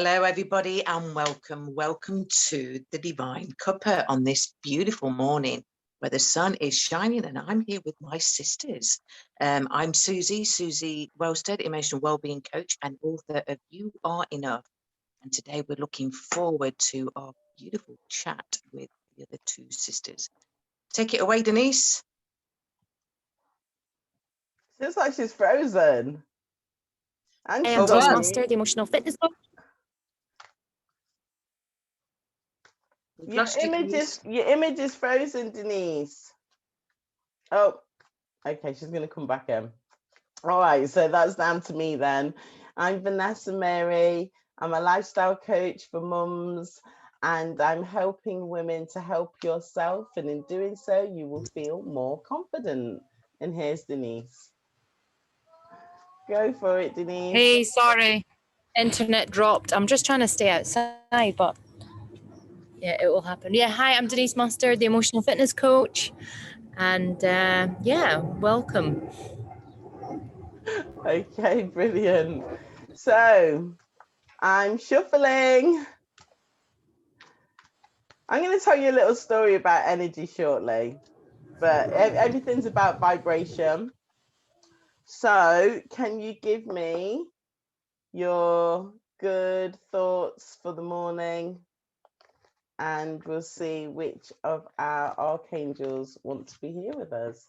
Hello, everybody, and welcome. Welcome to the Divine Cuppa on this beautiful morning where the sun is shining, and I'm here with my sisters. I'm Suzie Wellstead, emotional wellbeing coach and author of You Are Enough. And today we're looking forward to our beautiful chat with the other two sisters. Take it away, Deniz. Seems like she's frozen. And I she's am Deniz on Master, the emotional fitness coach. Your image is frozen, Denise. Oh, okay, she's gonna come back in. All right, so that's down to me then. I'm Vanessa-Mary. I'm a lifestyle coach for mums, and I'm helping women to help yourself, and in doing so, you will feel more confident. And here's Denise. Go for it, Denise. Hey, sorry, internet dropped. I'm just trying to stay outside, but yeah, it will happen. Yeah, hi, I'm Deniz Master, the emotional fitness coach, and yeah, welcome. Okay, brilliant. So I'm shuffling. I'm going to tell you a little story about energy shortly, but everything's about vibration. So can you give me your good thoughts for the morning? And we'll see which of our archangels want to be here with us.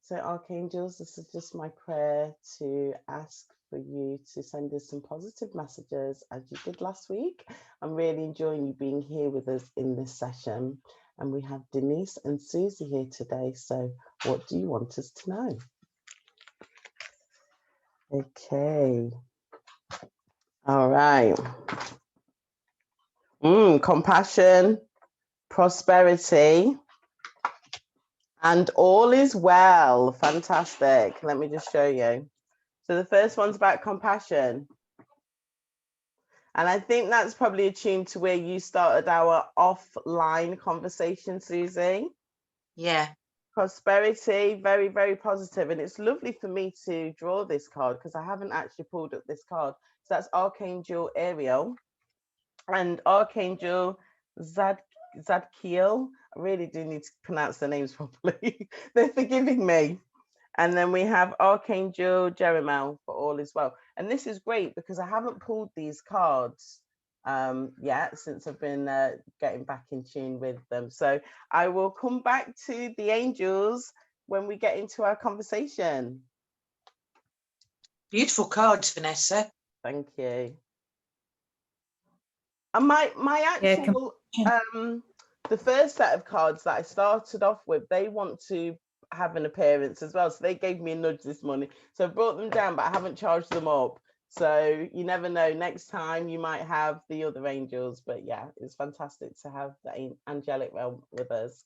So archangels, this is just my prayer to ask for you to send us some positive messages as you did last week. I'm really enjoying you being here with us in this session. And we have Deniz and Suzie here today. So what do you want us to know? Okay. All right. Compassion, prosperity, and all is well. Fantastic. Let me just show you. So the first one's about compassion. And I think that's probably attuned to where you started our offline conversation, Suzie. Yeah. Prosperity, very, very positive. And it's lovely for me to draw this card because I haven't actually pulled up this card. So that's Archangel Ariel and Archangel Zadkiel. I really do need to pronounce their names properly. They're forgiving me. And then we have Archangel Jeremiah for all is well. And this is great because I haven't pulled these cards yet since I've been getting back in tune with them. So I will come back to the angels when we get into our conversation. Beautiful cards, Vanessa. Thank you. And my actual, the first set of cards that I started off with, they want to have an appearance as well. So they gave me a nudge this morning. So I brought them down, but I haven't charged them up. So you never know, next time you might have the other angels. But yeah, it's fantastic to have the angelic realm with us.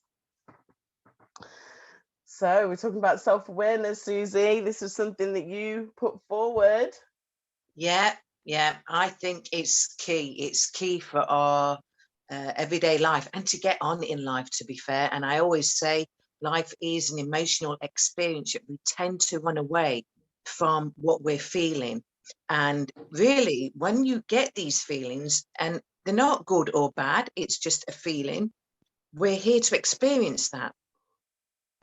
So we're talking about self-awareness, Suzie. This is something that you put forward. Yeah, I think it's key. It's key for our everyday life and to get on in life, to be fair. And I always say life is an emotional experience that we tend to run away from what we're feeling. And really, when you get these feelings, and they're not good or bad, it's just a feeling, we're here to experience that.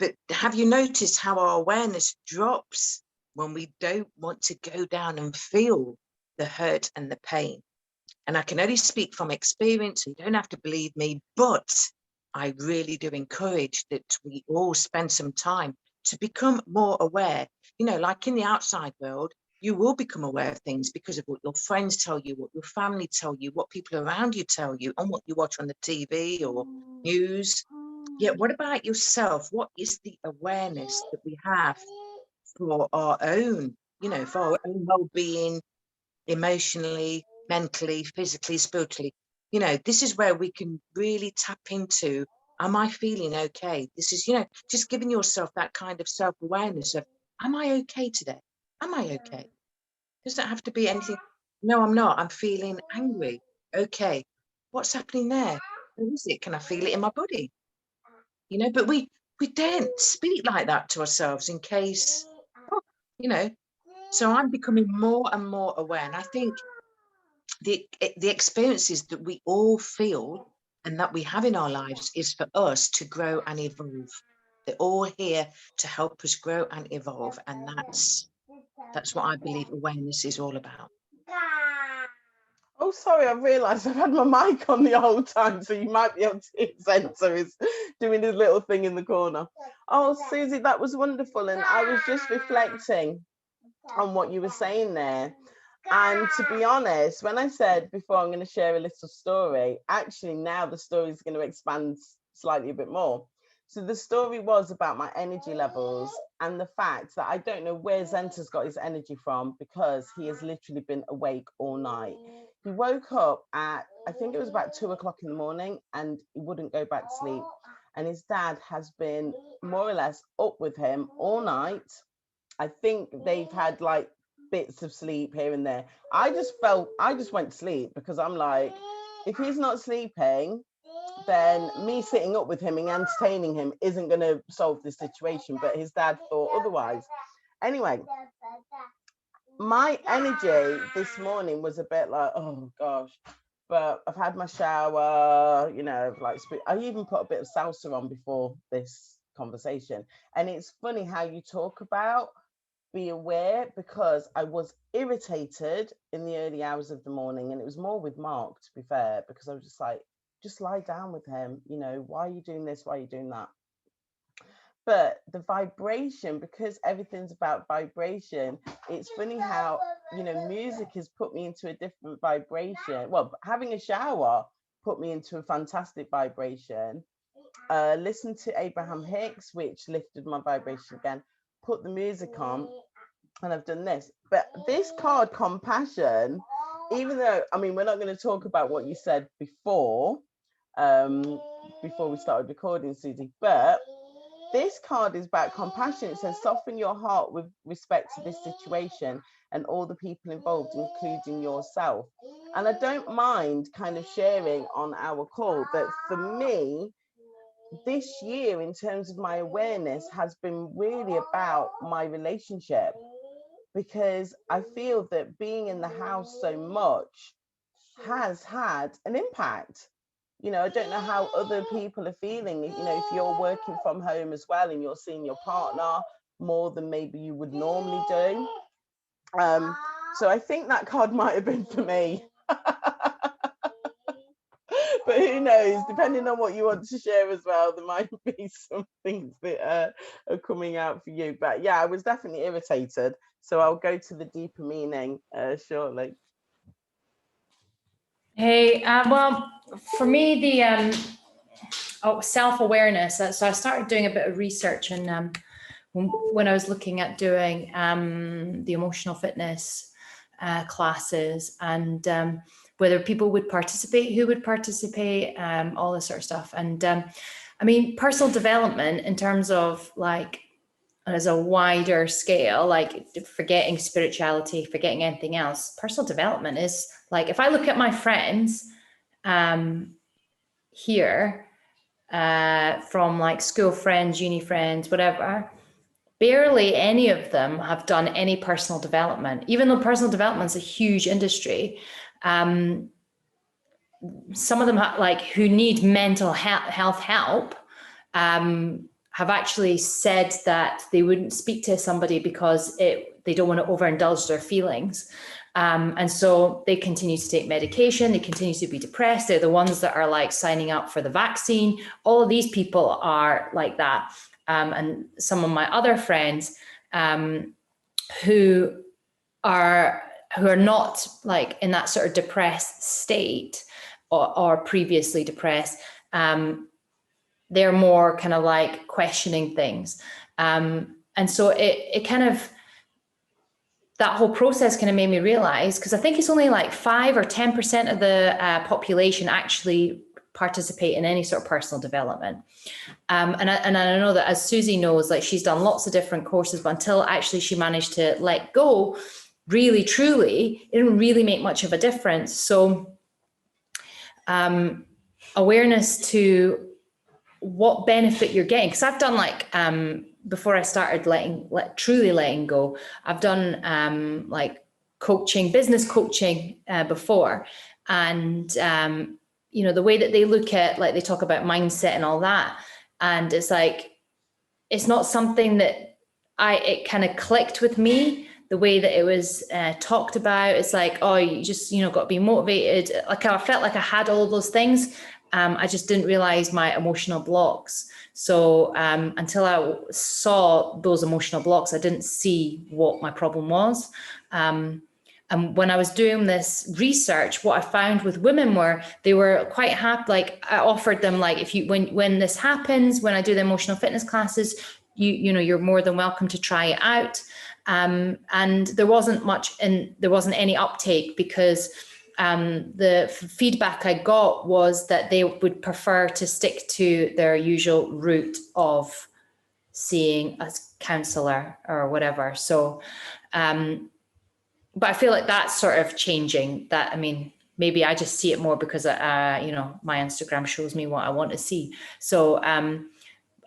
But have you noticed how our awareness drops when we don't want to go down and feel the hurt and the pain? And I can only speak from experience, so you don't have to believe me, but I really do encourage that we all spend some time to become more aware. You know, like in the outside world, you will become aware of things because of what your friends tell you, what your family tell you, what people around you tell you, and what you watch on the TV or news. Yet what about yourself? What is the awareness that we have for our own, you know, for our own well-being, emotionally, mentally, physically, spiritually? You know, this is where we can really tap into, am I feeling okay? This is, you know, just giving yourself that kind of self-awareness of, am I okay today? Am I okay? Doesn't have to be anything. No, I'm not. I'm feeling angry. Okay. What's happening there? Where is it? Can I feel it in my body? You know, but we don't speak like that to ourselves in case, you know. So I'm becoming more and more aware. And I think the experiences that we all feel and that we have in our lives is for us to grow and evolve. They're all here to help us grow and evolve, and that's what I believe awareness is all about. Oh, sorry, I realised I've had my mic on the whole time, so you might be able to hear Sensor is doing his little thing in the corner. Oh, Susie, that was wonderful, and I was just reflecting on what you were saying there. And to be honest, when I said before I'm going to share a little story, actually now the story is going to expand slightly a bit more. So the story was about my energy levels and the fact that I don't know where Zenter's got his energy from, because he has literally been awake all night. He woke up at, I think it was about 2 o'clock in the morning, and he wouldn't go back to sleep. And his dad has been more or less up with him all night. I think they've had like bits of sleep here and there. I just went to sleep, because I'm like, if he's not sleeping, then me sitting up with him and entertaining him isn't going to solve this situation. But his dad thought otherwise. Anyway, my energy this morning was a bit like, oh gosh, but I've had my shower, you know, like I even put a bit of salsa on before this conversation. And it's funny how you talk about be aware, because I was irritated in the early hours of the morning, and it was more with Mark, to be fair, because I was just like, just lie down with him, you know, why are you doing this, why are you doing that? But the vibration, because everything's about vibration, it's funny how, you know, music has put me into a different vibration. Well, having a shower put me into a fantastic vibration. Listen to Abraham Hicks, which lifted my vibration again. Put the music on, and I've done this. But this card, compassion, even though, I mean, we're not going to talk about what you said before we started recording, Susie, but this card is about compassion. It says, soften your heart with respect to this situation and all the people involved, including yourself. And I don't mind kind of sharing on our call that for me, this year, in terms of my awareness, has been really about my relationship, because I feel that being in the house so much has had an impact. You know, I don't know how other people are feeling, you know, if you're working from home as well and you're seeing your partner more than maybe you would normally do. So I think that card might have been for me. But who knows, depending on what you want to share as well, there might be some things that are coming out for you. But yeah, I was definitely irritated. So I'll go to the deeper meaning shortly. Hey, well, for me, the self-awareness. So I started doing a bit of research, and when I was looking at doing the emotional fitness classes, and whether people would participate, who would participate, all this sort of stuff. And I mean, personal development in terms of like, as a wider scale, like forgetting spirituality, forgetting anything else, personal development is like, if I look at my friends here, from like school friends, uni friends, whatever, barely any of them have done any personal development, even though personal development is a huge industry. Some of them like who need mental health help have actually said that they wouldn't speak to somebody because they don't want to overindulge their feelings. And so they continue to take medication, they continue to be depressed. They're the ones that are like signing up for the vaccine. All of these people are like that. And some of my other friends who are not like in that sort of depressed state or previously depressed, they're more kind of like questioning things. And so it kind of, that whole process kind of made me realize, because I think it's only like 5 or 10% of the population actually participate in any sort of personal development. And I know that, as Susie knows, like she's done lots of different courses, but until actually she managed to let go, really, truly, it didn't really make much of a difference. So awareness to what benefit you're getting, because I've done like, before I started truly letting go, I've done like coaching, business coaching before. And, you know, the way that they look at, like, they talk about mindset and all that. And it's like, it's not something that it kind of clicked with me, the way that it was talked about. It's like, oh, you just, you know, got to be motivated. Like, I felt like I had all of those things. I just didn't realize my emotional blocks. So until I saw those emotional blocks, I didn't see what my problem was. And when I was doing this research, what I found with women were, they were quite happy. Like, I offered them, like, if you, when this happens, when I do the emotional fitness classes, you know, you're more than welcome to try it out. And there wasn't much, and there wasn't any uptake, because the feedback I got was that they would prefer to stick to their usual route of seeing a counselor or whatever. So, but I feel like that's sort of changing. That, I mean, maybe I just see it more because, you know, my Instagram shows me what I want to see. So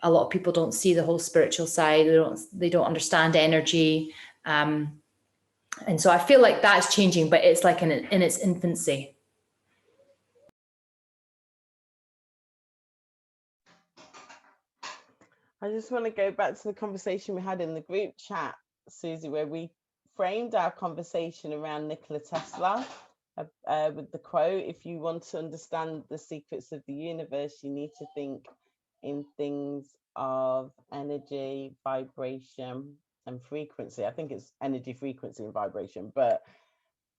a lot of people don't see the whole spiritual side. They don't understand energy. And so I feel like that's changing, but it's like in its infancy. I just want to go back to the conversation we had in the group chat, Susie, where we framed our conversation around Nikola Tesla with the quote, if you want to understand the secrets of the universe, you need to think in things of energy, vibration, and frequency. I think it's energy, frequency, and vibration. But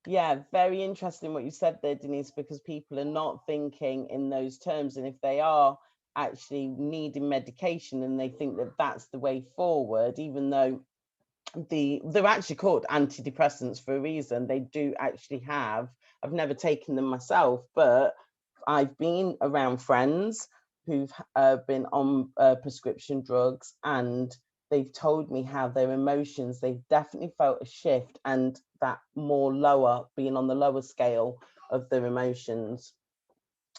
yeah, very interesting what you said there, Deniz, because people are not thinking in those terms. And if they are actually needing medication and they think that that's the way forward, even though they're actually called antidepressants for a reason. They do actually have, I've never taken them myself, but I've been around friends who've been on prescription drugs, and they've told me how their emotions, they've definitely felt a shift, and that more lower, being on the lower scale of their emotions.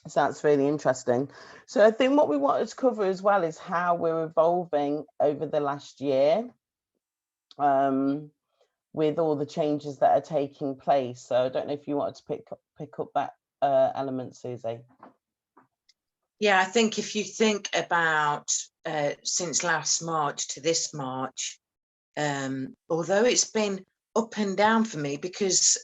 So that's really interesting. So I think what we wanted to cover as well is how we're evolving over the last year, with all the changes that are taking place. So I don't know if you wanted to pick up that element, Susie. Yeah, I think if you think about since last March to this March, although it's been up and down for me, because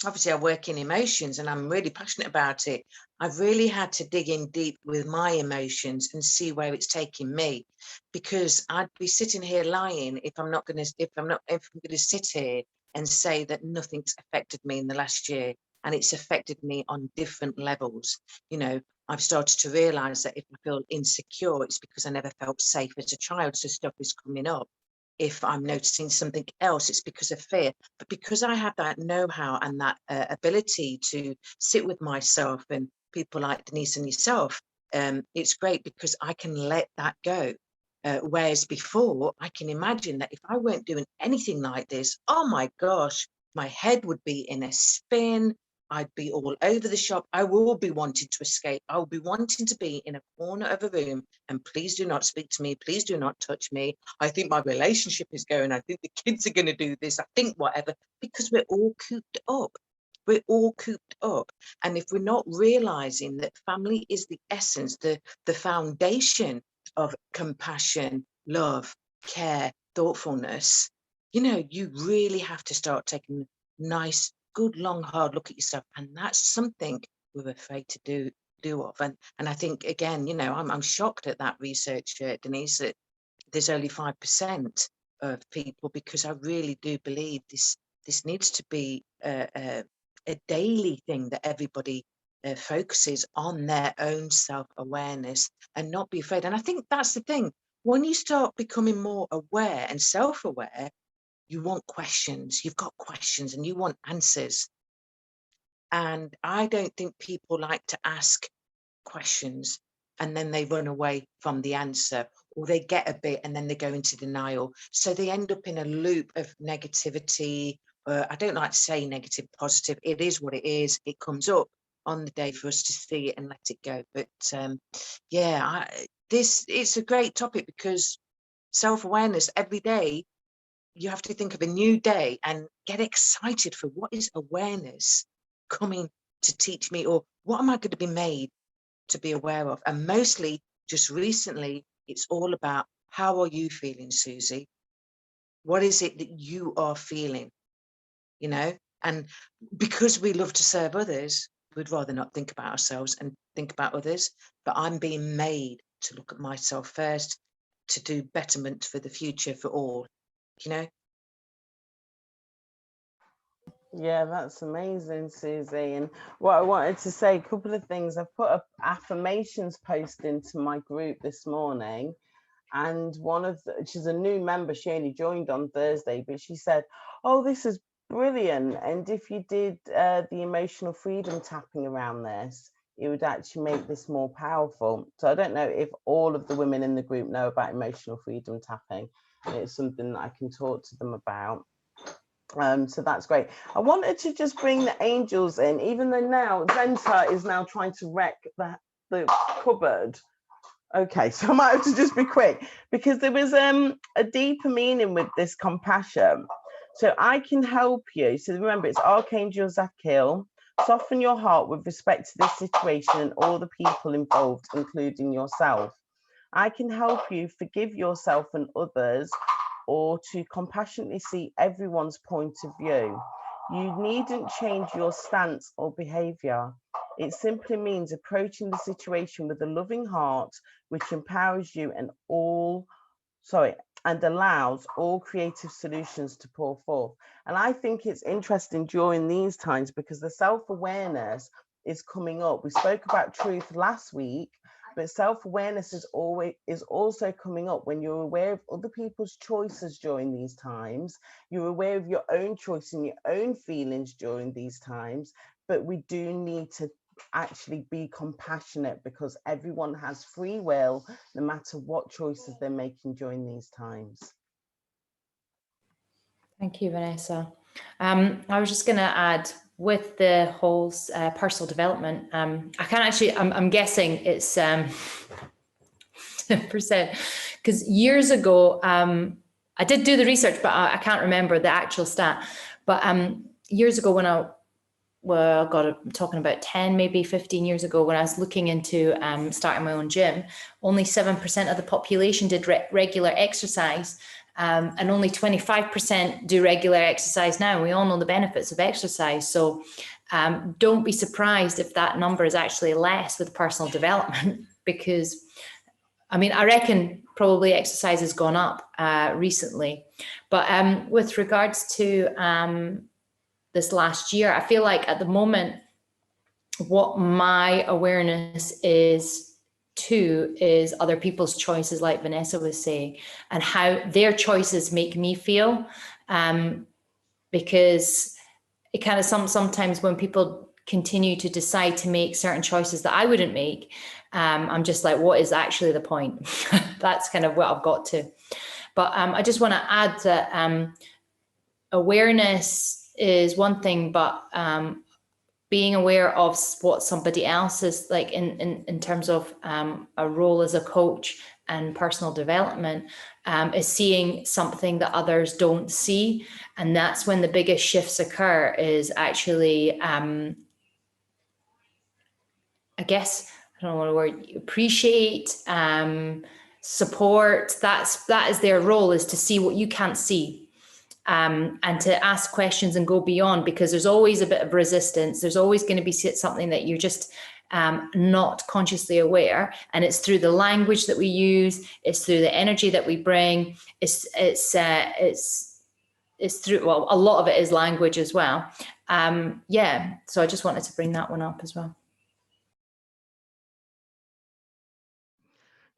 obviously I work in emotions and I'm really passionate about it, I've really had to dig in deep with my emotions and see where it's taking me, because I'd be sitting here lying if I'm going to sit here and say that nothing's affected me in the last year. And it's affected me on different levels. You know, I've started to realize that if I feel insecure, it's because I never felt safe as a child, so stuff is coming up. If I'm noticing something else, it's because of fear. But because I have that know-how and that ability to sit with myself and people like Deniz and yourself, it's great because I can let that go. Whereas before, I can imagine that if I weren't doing anything like this, oh my gosh, my head would be in a spin. I'd be all over the shop. I will be wanting to escape. I will be wanting to be in a corner of a room and please do not speak to me. Please do not touch me. I think my relationship is going. I think the kids are going to do this. I think whatever, because we're all cooped up. We're all cooped up. And if we're not realizing that family is the essence, the foundation of compassion, love, care, thoughtfulness, you know, you really have to start taking nice, good, long, hard look at yourself. And that's something we're afraid to do of. And I think, again, you know, I'm shocked at that research, Deniz, that there's only 5% of people, because I really do believe this needs to be a daily thing, that everybody focuses on their own self-awareness and not be afraid. And I think that's the thing. When you start becoming more aware and self-aware, you want questions. You've got questions and you want answers. And I don't think people like to ask questions and then they run away from the answer, or they get a bit and then they go into denial. So they end up in a loop of negativity. I don't like to say negative, positive. It is what it is. It comes up on the day for us to see it and let it go. But yeah, it's a great topic, because self-awareness every day, you have to think of a new day and get excited for what is awareness coming to teach me, or what am I going to be made to be aware of? And mostly just recently, it's all about, how are you feeling, Suzie? What is it that you are feeling? You know, and because we love to serve others, we'd rather not think about ourselves and think about others. But I'm being made to look at myself first, to do betterment for the future for all, you know. Yeah, that's amazing, Suzie. And what I wanted to say, a couple of things. I've put an affirmations post into my group this morning, and she's a new member, she only joined on Thursday, but she said, oh, this is brilliant, and if you did the emotional freedom tapping around this, it would actually make this more powerful. So I don't know if all of the women in the group know about emotional freedom tapping, and it's something that I can talk to them about. So that's great. I wanted to just bring the angels in, even though now Zenta is now trying to wreck the cupboard. Okay, so I might have to just be quick, because there was a deeper meaning with this compassion. So I can help you. So remember, it's Archangel Zakil. Soften your heart with respect to this situation and all the people involved, including yourself. I can help you forgive yourself and others, or to compassionately see everyone's point of view. You needn't change your stance or behavior. It simply means approaching the situation with a loving heart, which empowers you and allows all creative solutions to pour forth. And I think it's interesting during these times, because the self-awareness is coming up. We spoke about truth last week, but self-awareness is also coming up when you're aware of other people's choices during these times. You're aware of your own choice and your own feelings during these times. But we do need to actually be compassionate, because everyone has free will, no matter what choices they're making during these times. Thank you, Vanessa. I was just going to add, with the whole personal development, I can't actually, I'm guessing it's 10%, because years ago, I did do the research, but I can't remember the actual stat. But years ago, when I'm talking about 10, maybe 15 years ago, when I was looking into starting my own gym, only 7% of the population did regular exercise. And only 25% do regular exercise now. We all know the benefits of exercise. So don't be surprised if that number is actually less with personal development, because, I mean, I reckon probably exercise has gone up recently. But with regards to this last year, I feel like at the moment, what my awareness is other people's choices, like Vanessa was saying, and how their choices make me feel. Because it kind of sometimes when people continue to decide to make certain choices that I wouldn't make, I'm just like, what is actually the point? That's kind of what I've got to. But I just want to add that awareness is one thing, but being aware of what somebody else is like in terms of a role as a coach and personal development is seeing something that others don't see. And that's when the biggest shifts occur, is actually, I guess, I don't know what a word, appreciate, support. That is their role, is to see what you can't see. And to ask questions and go beyond, because there's always a bit of resistance. There's always going to be something that you're just not consciously aware. And it's through the language that we use. It's through the energy that we bring. It's through, well, a lot of it is language as well. Yeah. So I just wanted to bring that one up as well.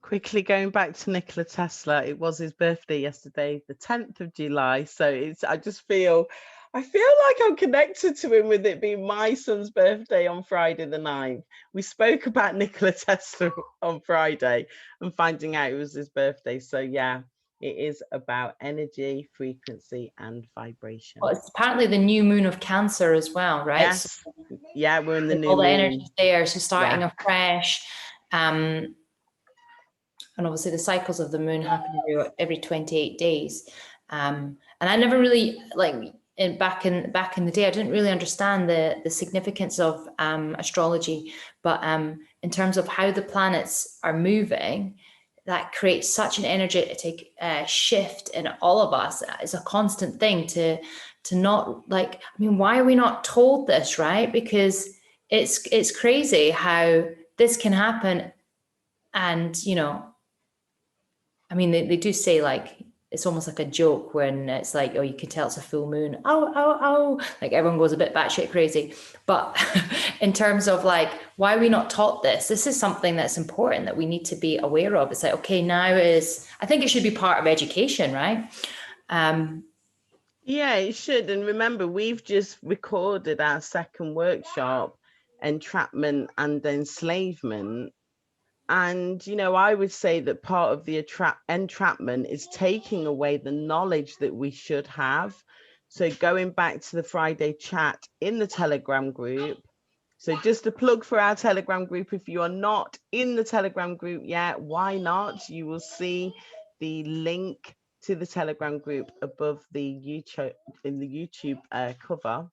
Quickly going back to Nikola Tesla, it was his birthday yesterday, the 10th of July. So I feel like I'm connected to him, with it being my son's birthday on Friday the 9th. We spoke about Nikola Tesla on Friday and finding out it was his birthday. So yeah, it is about energy, frequency and vibration. Well, it's apparently the new moon of Cancer as well, right? Yes. So, yeah, we're in the new moon. All the energy there, so starting afresh. And obviously the cycles of the moon happen every 28 days. And And I never really, like, back in the day, I didn't really understand the significance of astrology, but in terms of how the planets are moving, that creates such an energetic shift in all of us. It's a constant thing to not, like, I mean, why are we not told this, right? Because it's crazy how this can happen. And, you know, I mean, they do say, like, it's almost like a joke when it's like, oh, you can tell it's a full moon. Oh, like everyone goes a bit batshit crazy. But in terms of like, why are we not taught this? This is something that's important that we need to be aware of. It's like, okay, I think it should be part of education, right? Yeah, it should. And remember, we've just recorded our second workshop, entrapment and enslavement. And, you know, I would say that part of the entrapment is taking away the knowledge that we should have. So going back to the Friday chat in the Telegram group. So just a plug for our Telegram group. If you are not in the Telegram group yet, why not? You will see the link to the Telegram group above the YouTube cover.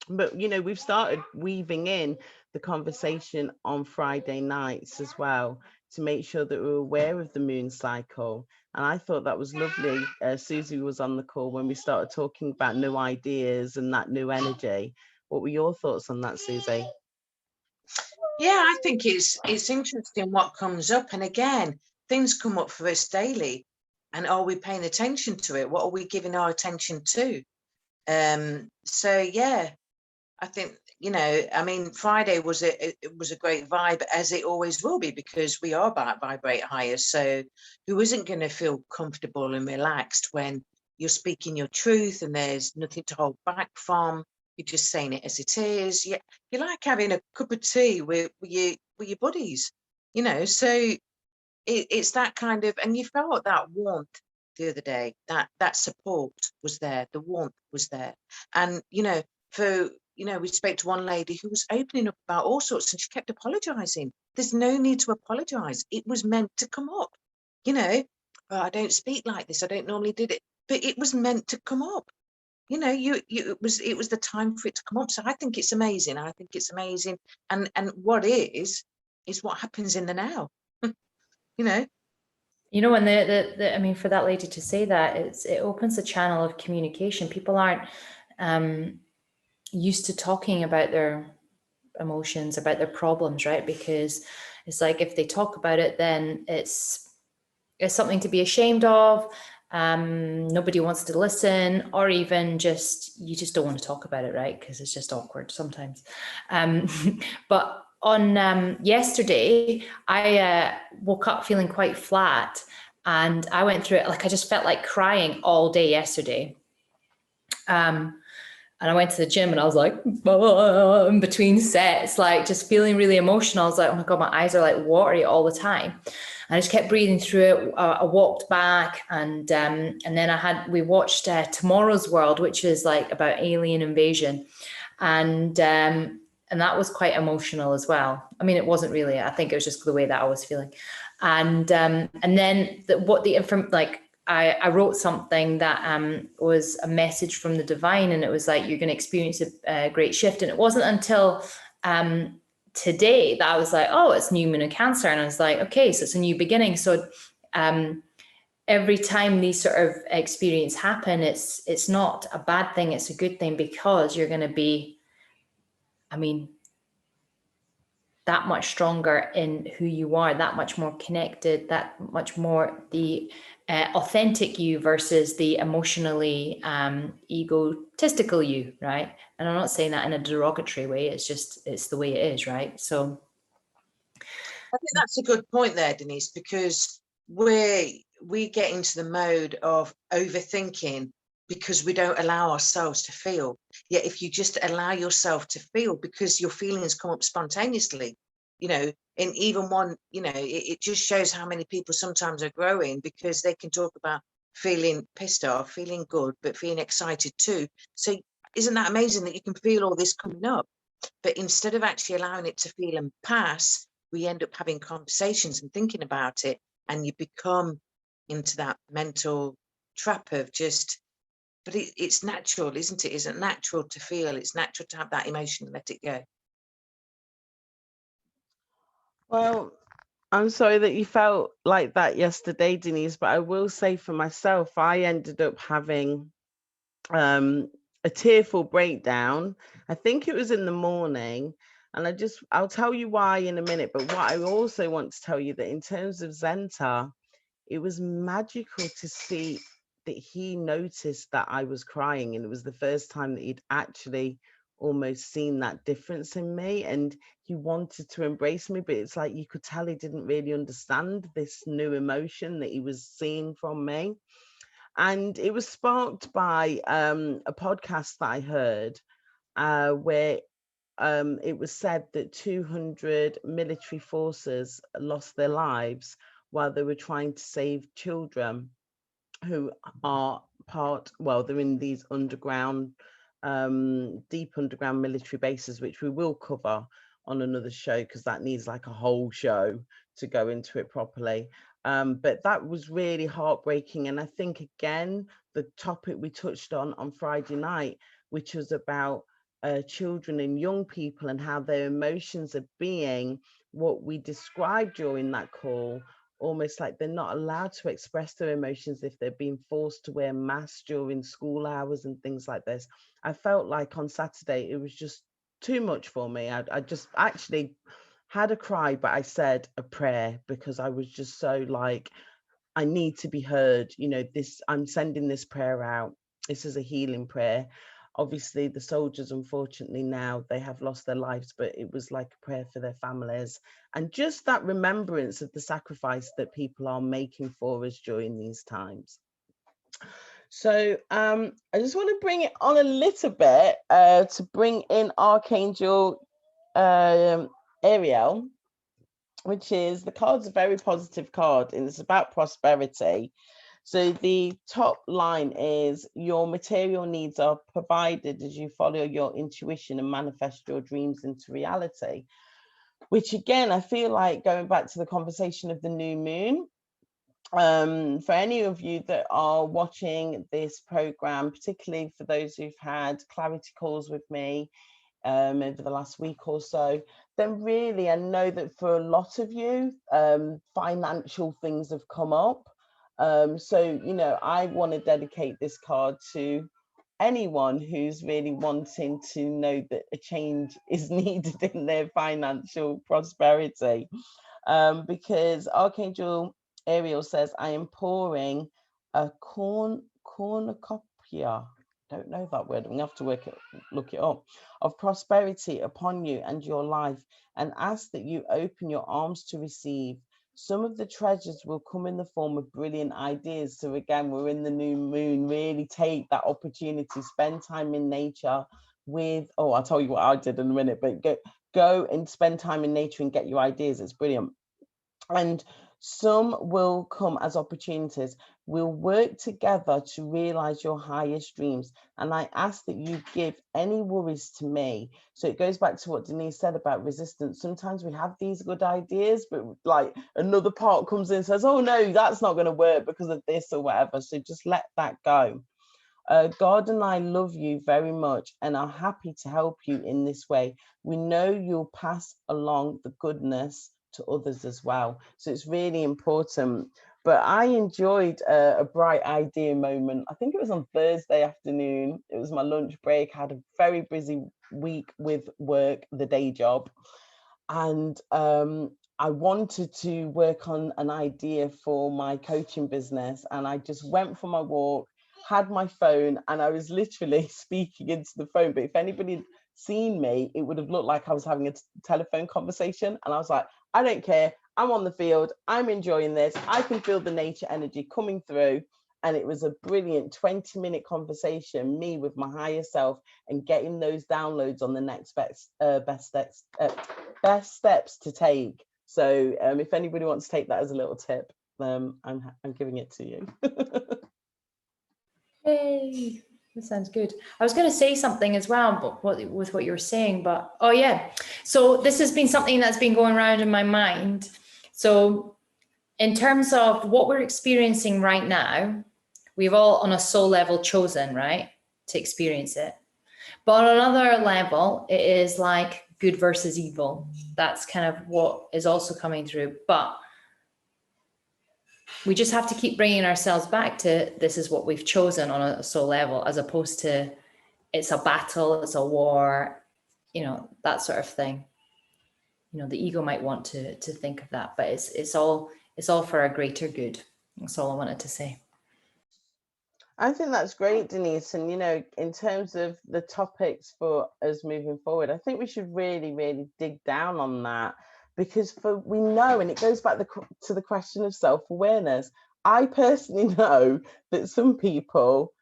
But, you know, we've started weaving in the conversation on Friday nights as well to make sure that we're aware of the moon cycle. And I thought that was lovely. Suzie was on the call when we started talking about new ideas and that new energy. What were your thoughts on that, Suzie? Yeah, I think it's interesting what comes up. And again, things come up for us daily. And are we paying attention to it? What are we giving our attention to? So, yeah, I think, you know, I mean, Friday was a great vibe, as it always will be, because we are about Vibrate Higher. So who isn't going to feel comfortable and relaxed when you're speaking your truth and there's nothing to hold back from? You're just saying it as it is. Yeah, you like having a cup of tea with your buddies, you know. So it's that kind of, and you felt that warmth the other day. That support was there. The warmth was there, and you know, we spoke to one lady who was opening up about all sorts, and she kept apologizing. There's no need to apologize. It was meant to come up, you know. I don't speak like this. I don't normally do it, but it was meant to come up. You know, it was the time for it to come up. So I think it's amazing. I think it's amazing. And what is what happens in the now. You know. You know, and I mean, for that lady to say that, it opens a channel of communication. People aren't used to talking about their emotions, about their problems, right? Because it's like, if they talk about it, then it's something to be ashamed of. Nobody wants to listen, or even you just don't want to talk about it, right? Because it's just awkward sometimes. But on yesterday, I woke up feeling quite flat, and I went through it. Like, I just felt like crying all day yesterday. And I went to the gym and I was like, in between sets, like just feeling really emotional. I was like, oh my God, my eyes are like watery all the time. And I just kept breathing through it. I walked back, and then we watched Tomorrow's World, which is like about alien invasion. And that was quite emotional as well. I mean, it wasn't really, I think it was just the way that I was feeling. And then I wrote something that was a message from the divine, and it was like, you're going to experience a great shift. And it wasn't until today that I was like, oh, it's new moon in Cancer. And I was like, okay, so it's a new beginning. So every time these sort of experiences happen, it's not a bad thing, it's a good thing, because you're going to be, I mean, that much stronger in who you are, that much more connected, that much more the authentic you versus the emotionally egotistical you, right? And I'm not saying that in a derogatory way, it's the way it is, right? So I think that's a good point there, Deniz, because we get into the mode of overthinking because we don't allow ourselves to feel. Yet if you just allow yourself to feel, because your feelings come up spontaneously, you know, and even one, you know, it just shows how many people sometimes are growing, because they can talk about feeling pissed off, feeling good, but feeling excited too. So isn't that amazing that you can feel all this coming up? But instead of actually allowing it to feel and pass, we end up having conversations and thinking about it, and you become into that mental trap of just But it's natural, isn't it? Isn't it natural to feel? It's natural to have that emotion and let it go. Well, I'm sorry that you felt like that yesterday, Deniz, but I will say for myself, I ended up having a tearful breakdown. I think it was in the morning, and I'll tell you why in a minute. But what I also want to tell you that in terms of Zenta, it was magical to see that he noticed that I was crying, and it was the first time that he'd actually almost seen that difference in me, and he wanted to embrace me, but it's like you could tell he didn't really understand this new emotion that he was seeing from me. And it was sparked by a podcast that I heard where it was said that 200 military forces lost their lives while they were trying to save children who are they're in these underground, deep underground military bases, which we will cover on another show because that needs like a whole show to go into it properly. But that was really heartbreaking. And I think, again, the topic we touched on Friday night, which was about children and young people and how their emotions are being what we described during that call, almost like they're not allowed to express their emotions if they're being forced to wear masks during school hours and things like this. I felt like on Saturday, it was just too much for me. I just actually had a cry, but I said a prayer because I was just so like, I need to be heard. You know, I'm sending this prayer out. This is a healing prayer. Obviously, the soldiers, unfortunately, now they have lost their lives, but it was like a prayer for their families and just that remembrance of the sacrifice that people are making for us during these times. So I just want to bring it on a little bit to bring in Archangel Ariel, which is the card's a very positive card and it's about prosperity. So the top line is your material needs are provided as you follow your intuition and manifest your dreams into reality, which again, I feel like going back to the conversation of the new moon, for any of you that are watching this program, particularly for those who've had clarity calls with me over the last week or so, then really I know that for a lot of you, financial things have come up. So, you know, I want to dedicate this card to anyone who's really wanting to know that a change is needed in their financial prosperity. Because Archangel Ariel says, I am pouring a cornucopia, don't know that word, I'm gonna have to look it up, of prosperity upon you and your life, and ask that you open your arms to receive. Some of the treasures will come in the form of brilliant ideas. So again, we're in the new moon, really take that opportunity, spend time in nature with, I'll tell you what I did in a minute, but go and spend time in nature and get your ideas. It's brilliant. And some will come as opportunities. We'll work together to realize your highest dreams. And I ask that you give any worries to me. So it goes back to what Deniz said about resistance. Sometimes we have these good ideas, but like another part comes in and says, oh no, that's not going to work because of this or whatever. So just let that go. God and I love you very much and are happy to help you in this way. We know you'll pass along the goodness to others as well. So it's really important. But I enjoyed a bright idea moment. I think it was on Thursday afternoon. It was my lunch break. I had a very busy week with work, the day job. And I wanted to work on an idea for my coaching business. And I just went for my walk, had my phone, and I was literally speaking into the phone. But if anybody had seen me, it would have looked like I was having a telephone conversation. And I was like, I don't care. I'm on the field. I'm enjoying this. I can feel the nature energy coming through. And it was a brilliant 20-minute conversation, me with my higher self and getting those downloads on the next best steps to take. So if anybody wants to take that as a little tip, I'm giving it to you. Hey, that sounds good. I was going to say something as well, but with what you were saying, but oh yeah. So this has been something that's been going around in my mind. So in terms of what we're experiencing right now, we've all on a soul level chosen, right, to experience it. But on another level, it is like good versus evil. That's kind of what is also coming through. But we just have to keep bringing ourselves back to this is what we've chosen on a soul level, as opposed to it's a battle, it's a war, you know, that sort of thing. You know, the ego might want to think of that, but it's all for a greater good. That's all I wanted to say. I think that's great, Deniz. And, you know, in terms of the topics for us moving forward, I think we should really, really dig down on that, because we know, and it goes back to the question of self-awareness. I personally know that some people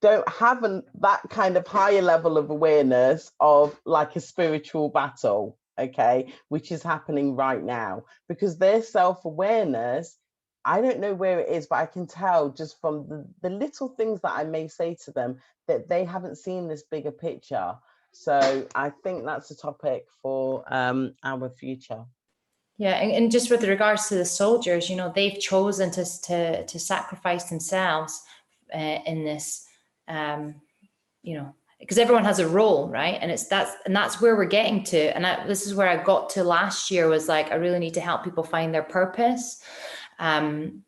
don't have that kind of higher level of awareness of like a spiritual battle, okay, which is happening right now, because their self-awareness, I don't know where it is, but I can tell just from the little things that I may say to them that they haven't seen this bigger picture. So I think that's a topic for our future. Yeah, and just with regards to the soldiers, you know, they've chosen to sacrifice themselves in this, you know, because everyone has a role, right? And that's where we're getting to. And this is where I got to last year, was like, I really need to help people find their purpose. And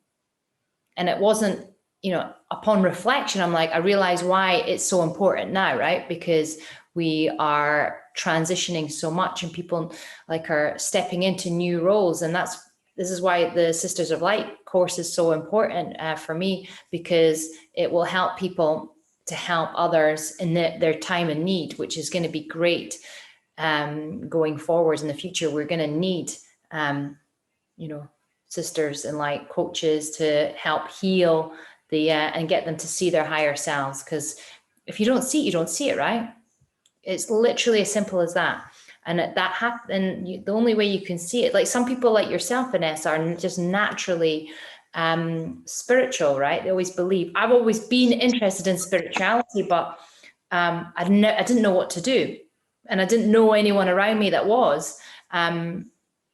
it wasn't, you know, upon reflection, I'm like, I realize why it's so important now, right? Because we are transitioning so much and people like are stepping into new roles. And this is why the Sisters of Light course is so important for me, because it will help people to help others in their time of need, which is going to be great going forward in the future. We're going to need, you know, sisters and light coaches to help heal and get them to see their higher selves. Because if you don't see it, you don't see it, right? It's literally as simple as that. And the only way you can see it, like some people like yourself, Vanessa, are just naturally spiritual, right? They always believe. I've always been interested in spirituality, but I didn't know what to do, and I didn't know anyone around me that was.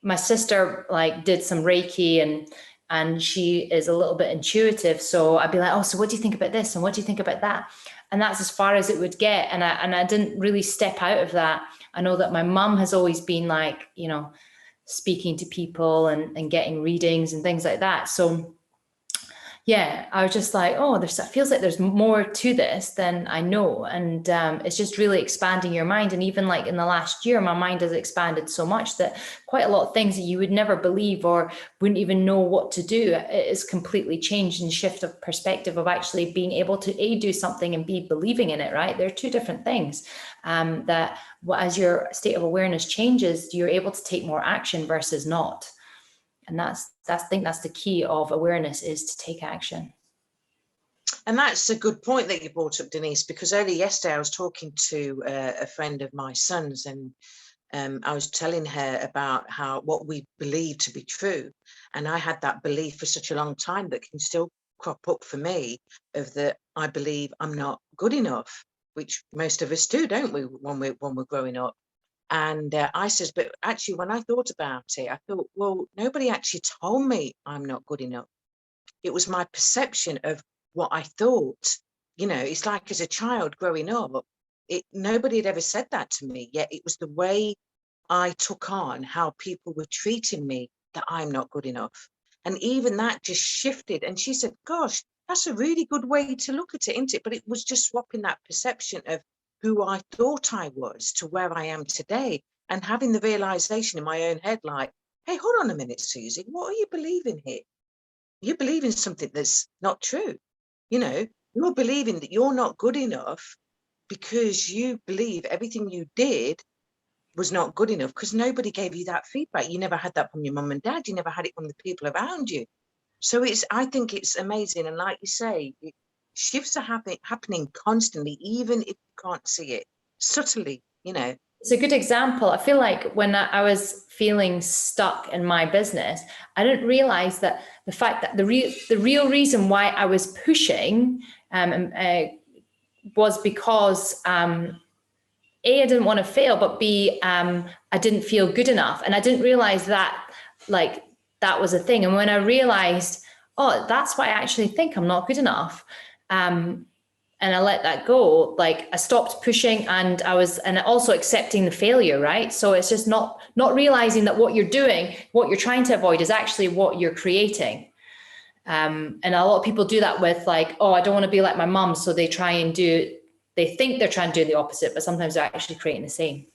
My sister like did some Reiki, and she is a little bit intuitive. So I'd be like, oh, so what do you think about this? And what do you think about that? And that's as far as it would get. And I didn't really step out of that. I know that my mum has always been like, you know, speaking to people and getting readings and things like that. So yeah, I was just like, oh, it feels like there's more to this than I know. And it's just really expanding your mind. And even like in the last year, my mind has expanded so much that quite a lot of things that you would never believe or wouldn't even know what to do, it is completely changed and shift of perspective of actually being able to A, do something and B, believing in it, right? They're two different things that as your state of awareness changes, you're able to take more action versus not. And I think that's the key of awareness, is to take action. And that's a good point that you brought up, Deniz, because only yesterday I was talking to a friend of my son's, and I was telling her about what we believe to be true. And I had that belief for such a long time that can still crop up for me, of that I believe I'm not good enough, which most of us do, don't we, when we're growing up. And I says, but actually, when I thought about it, I thought, well, nobody actually told me I'm not good enough. It was my perception of what I thought. You know, it's like as a child growing up, nobody had ever said that to me, yet it was the way I took on how people were treating me, that I'm not good enough. And even that just shifted. And she said, gosh, that's a really good way to look at it, isn't it? But it was just swapping that perception of who I thought I was to where I am today, and having the realization in my own head, like, hey, hold on a minute, Suzie, what are you believing here? You're believing something that's not true. You know, you're believing that you're not good enough because you believe everything you did was not good enough, because nobody gave you that feedback. You never had that from your mum and dad. You never had it from the people around you. So I think it's amazing. And like you say, shifts are happening constantly, even if you can't see it, subtly, you know. It's a good example. I feel like when I was feeling stuck in my business, I didn't realize that the fact that the real reason why I was pushing was because A, I didn't want to fail, but B, I didn't feel good enough. And I didn't realize that like that was a thing. And when I realized, oh, that's why I actually think I'm not good enough, and I let that go. Like I stopped pushing, and also accepting the failure, right? So it's just not realizing that what you're doing, what you're trying to avoid is actually what you're creating. And a lot of people do that with like, oh, I don't want to be like my mum. So they think they're trying to do the opposite, but sometimes they're actually creating the same.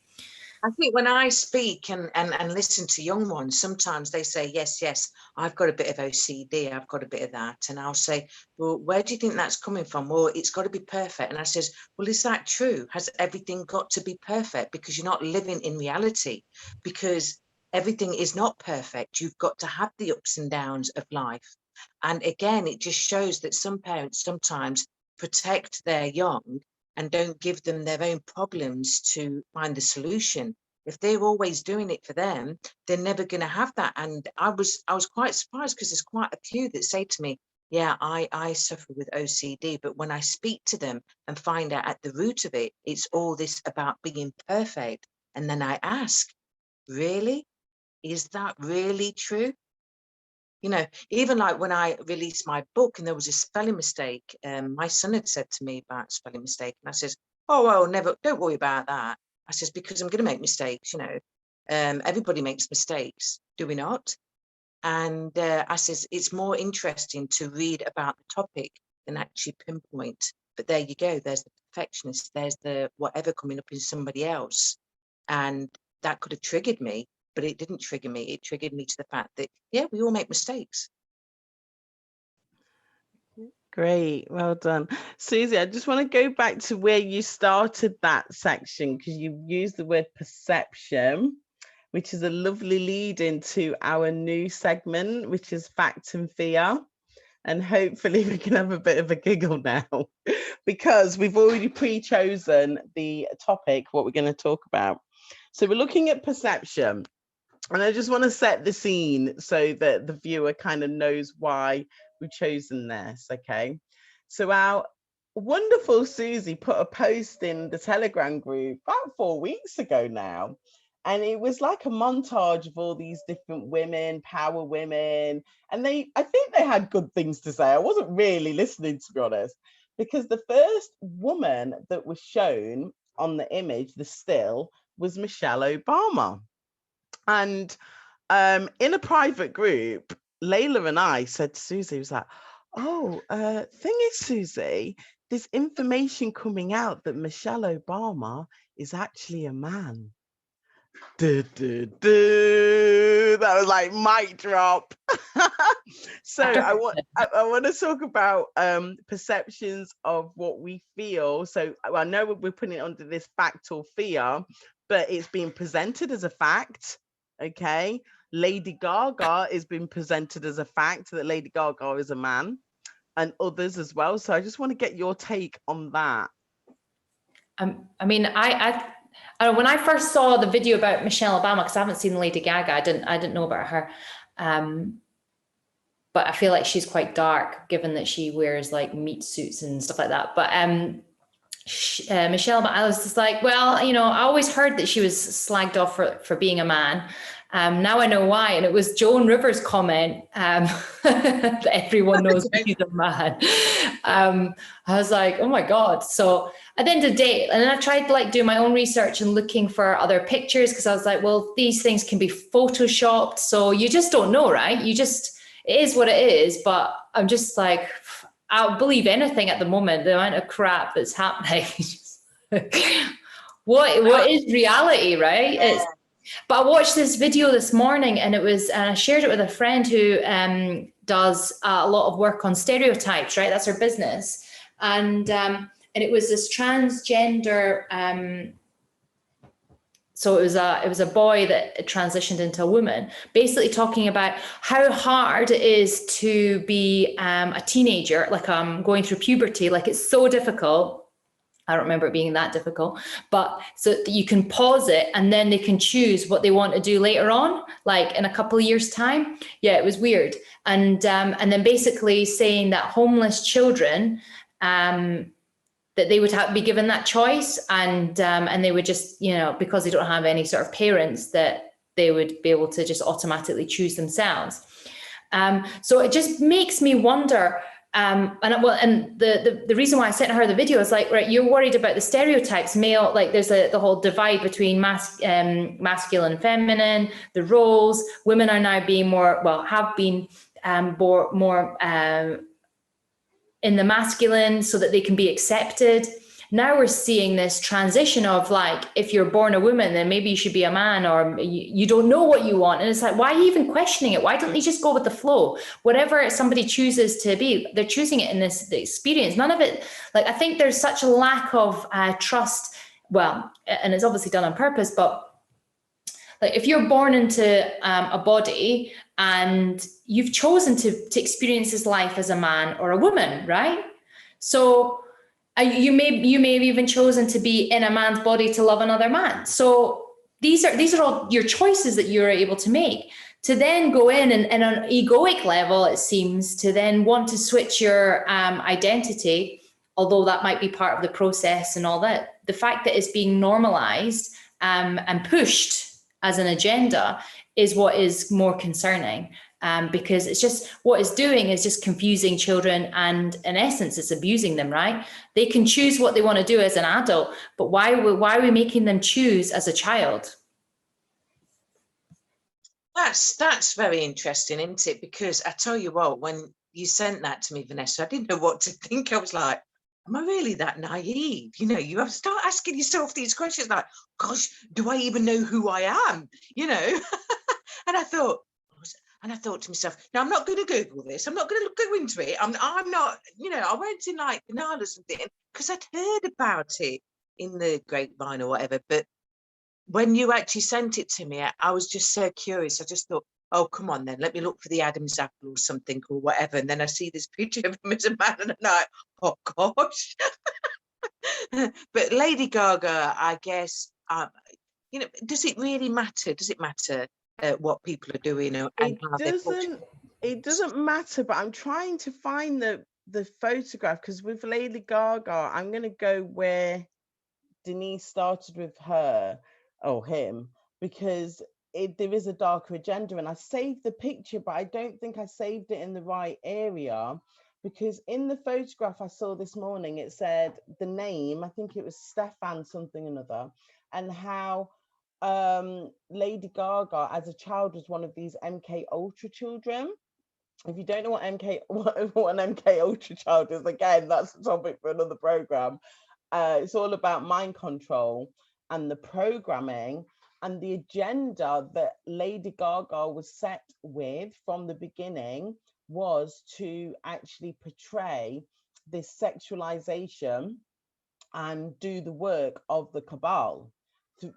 I think when I speak and listen to young ones, sometimes they say, yes, I've got a bit of OCD, I've got a bit of that. And I'll say, well, where do you think that's coming from? Well, it's got to be perfect. And I says, well, is that true? Has everything got to be perfect? Because you're not living in reality, because everything is not perfect. You've got to have the ups and downs of life. And again, it just shows that some parents sometimes protect their young and don't give them their own problems to find the solution. If they're always doing it for them, they're never going to have that. And I was quite surprised, because there's quite a few that say to me, yeah, I suffer with OCD, but when I speak to them and find out at the root of it, it's all this about being perfect. And then I ask, really? Is that really true? You know, even like when I released my book and there was a spelling mistake, my son had said to me about spelling mistake, and I says, oh, well, never, don't worry about that. I says, because I'm going to make mistakes, you know, everybody makes mistakes, do we not? And I says, it's more interesting to read about the topic than actually pinpoint. But there you go, there's the perfectionist, there's the whatever coming up in somebody else. And that could have triggered me. But it didn't trigger me. It triggered me to the fact that, yeah, we all make mistakes. Great, well done. Suzie, I just want to go back to where you started that section, because you used the word perception, which is a lovely lead into our new segment, which is fact and fear. And hopefully we can have a bit of a giggle now, because we've already pre-chosen the topic, what we're going to talk about. So we're looking at perception. And I just want to set the scene so that the viewer kind of knows why we've chosen this, okay? So our wonderful Suzie put a post in the Telegram group about 4 weeks ago now. And it was like a montage of all these different women, power women. And I think they had good things to say. I wasn't really listening, to be honest, because the first woman that was shown on the image, the still, was Michelle Obama. And in a private group, Layla and I said to Suzie, was like, oh, thing is, Suzie, there's information coming out that Michelle Obama is actually a man. That was like mic drop. So I want to talk about perceptions of what we feel. So I know we're putting it under this fact or fear, but it's being presented as a fact. Okay, Lady Gaga is being presented as a fact that Lady Gaga is a man, and others as well. So I just want to get your take on that. I mean, I when I first saw the video about Michelle Obama, because I haven't seen Lady Gaga, I didn't know about her, but I feel like she's quite dark, given that she wears like meat suits and stuff like that. But Michelle, I was just like, well, you know, I always heard that she was slagged off for being a man. Now I know why. And it was Joan Rivers' comment that everyone knows she's a man. I was like, oh my God. So at the end of the day, and then I tried to like do my own research and looking for other pictures, because I was like, well, these things can be photoshopped. So you just don't know, right? it is what it is. But I'm just like, I'll believe anything at the moment, the amount of crap that's happening. What is reality, right? But I watched this video this morning, and I shared it with a friend who does a lot of work on stereotypes, right? That's her business. And it was this transgender, so it was a boy that transitioned into a woman, basically talking about how hard it is to be a teenager, like going through puberty. Like, it's so difficult. I don't remember it being that difficult, but so that you can pause it and then they can choose what they want to do later on, like in a couple of years' time. Yeah, it was weird. And then basically saying that homeless children, that they would be given that choice, and they would just, you know, because they don't have any sort of parents, that they would be able to just automatically choose themselves. So it just makes me wonder, and the reason why I sent her the video is like, right, you're worried about the stereotypes, male, like there's the whole divide between masculine and feminine, the roles. Women are now being more, well, have been more in the masculine so that they can be accepted. Now we're seeing this transition of like, if you're born a woman, then maybe you should be a man, or you don't know what you want. And it's like, why are you even questioning it? Why don't you just go with the flow? Whatever somebody chooses to be, they're choosing it in the experience. None of it, like, I think there's such a lack of trust. Well, and it's obviously done on purpose, but like if you're born into a body and you've chosen to experience this life as a man or a woman, right? So you may have even chosen to be in a man's body to love another man. So these are all your choices that you're able to make. To then go in and on an egoic level, it seems, to then want to switch your identity, although that might be part of the process and all that. The fact that it's being normalized and pushed as an agenda is what is more concerning. Because it's just, what it's doing is just confusing children, and in essence, it's abusing them, right? They can choose what they want to do as an adult, but why are we making them choose as a child? That's very interesting, isn't it? Because I tell you what, when you sent that to me, Vanessa, I didn't know what to think. I was like, am I really that naive? You know, you have to start asking yourself these questions like, gosh, do I even know who I am? You know, and I thought to myself, no, I'm not going to Google this. I'm not going to go into it. I'm not, you know, I went in like denial or something because I'd heard about it in the grapevine or whatever. But when you actually sent it to me, I was just so curious. I just thought, oh, come on then, let me look for the Adam's apple or something or whatever. And then I see this picture of him as a man and I'm like, oh gosh. But Lady Gaga, I guess, you know, does it really matter? Does it matter what people are doing and how they're portraying? It doesn't matter, but I'm trying to find the photograph, because with Lady Gaga, I'm going to go where Deniz started with her or him, because there is a darker agenda, and I saved the picture, but I don't think I saved it in the right area, because in the photograph I saw this morning, it said the name, I think it was Stefan something another, and how Lady Gaga as a child was one of these MK Ultra children. If you don't know what an MK Ultra child is, again, that's a topic for another program. It's all about mind control and the programming and the agenda that Lady Gaga was set with from the beginning was to actually portray this sexualization and do the work of the cabal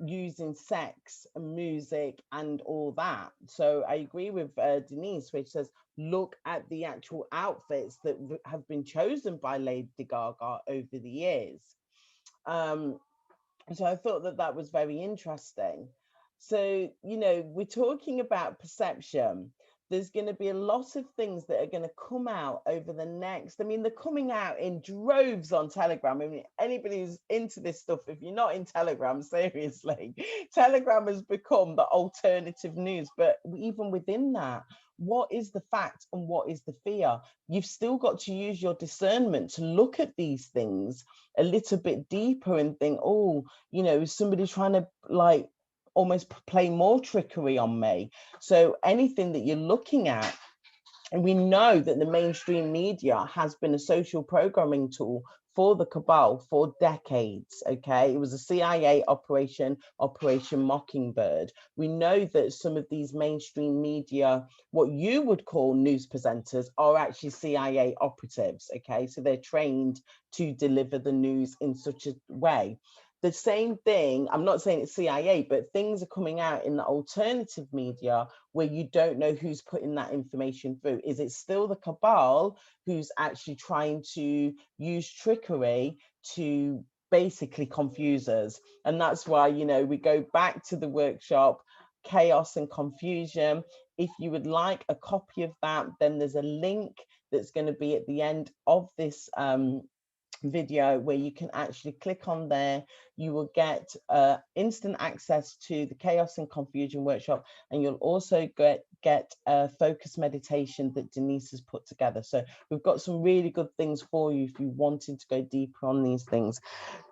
using sex and music and all that. So I agree with Deniz, which says, look at the actual outfits that have been chosen by Lady Gaga over the years. So I thought that was very interesting. So, you know, we're talking about perception. There's going to be a lot of things that are going to come out over the next, I mean, they're coming out in droves on Telegram. I mean, anybody who's into this stuff, if you're not in Telegram, seriously, Telegram has become the alternative news. But even within that, what is the fact and what is the fear? You've still got to use your discernment to look at these things a little bit deeper and think, oh, you know, is somebody trying to like almost play more trickery on me? So anything that you're looking at, and we know that the mainstream media has been a social programming tool for the cabal for decades, okay? It was a CIA operation, Operation Mockingbird. We know that some of these mainstream media, what you would call news presenters, are actually CIA operatives, okay? So they're trained to deliver the news in such a way. The same thing, I'm not saying it's CIA, but things are coming out in the alternative media where you don't know who's putting that information through. Is it still the cabal who's actually trying to use trickery to basically confuse us? And that's why, you know, we go back to the workshop, Chaos and Confusion. If you would like a copy of that, then there's a link that's going to be at the end of this video where you can actually click on there. You will get instant access to the Chaos and Confusion workshop, and you'll also get get a focus meditation that Deniz has put together. So we've got some really good things for you if you wanted to go deeper on these things.